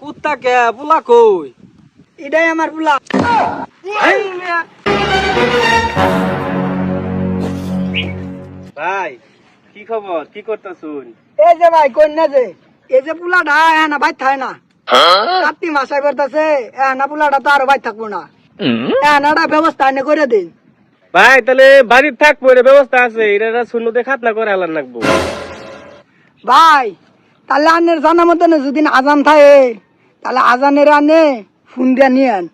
কুত্তা কে পুলা কই? এটাই আমার পুলা। ভাই কি খবর, কি করতেছুন? এই যে ভাই কন্যা যে এই যে পুলাটা না ভাই থাকে না, কার্তিক মাসাই করতেছে না, পুলাটা তো আরো ভাই থাকবো না, এনাটা ব্যবস্থা এনে করে দিন। ভাই তাহলে বাড়ির থাকবো, এর ব্যবস্থা আছে, এটা শূন্যতে খাতনা করে আলার লাগবো। ভাই তাহলে আনের জানা মতন যদি আজান থাকে তাহলে আজানের আনে ফোন দিয়া নিয়ে আন।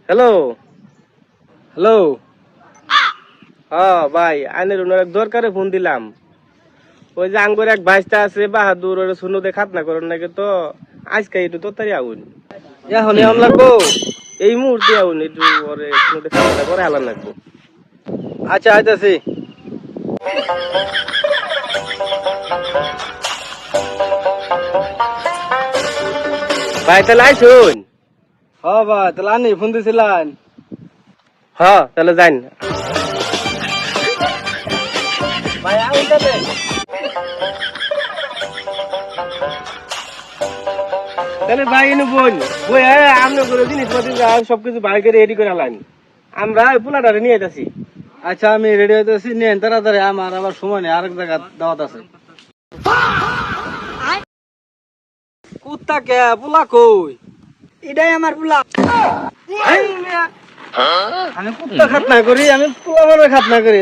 হ্যালো হ্যালো, হ্যাঁ ভাই আইনের ওনার দরকারে ফোন দিলাম। ওই যে আঙ্গুর এক ভাইস্তা আছে বাহাদুর, ওরা শূন্যতে খাতনা করেন নাকি, তো আজকে একটু তাড়াতাড়ি আউন, এখন আম লাগবো, এই মুহূর্তে আউন, একটু ওরে শূন্যতে খাতনা করে আলার লাগবো। আচ্ছা আইতাছি। ভাই তাহলে আইসুন। হ্যাঁ ভাই তাহলে আনি ফোন দিছিলেন। হ্যাঁ তাহলে যাই। ভাই আউন তাহলে। তাহলে ভাই এনে বোন বই আমরা করে জিনিসপত্র সবকিছু ভাই করে রেডি করে আলান, আমরা পোলাটারে নিয়ে যাচ্ছি। আচ্ছা আমি রেডি হইতেছি, নেন তাড়াতাড়ি, আমার আবার সময় নেই, আরেক জায়গা দাওয়াত আছে। কুত্তা কে পোলা কই? এটাই আমার পুলা। আমি কুত্তা খাতনা করি, আমি পোলা খাতনা করি।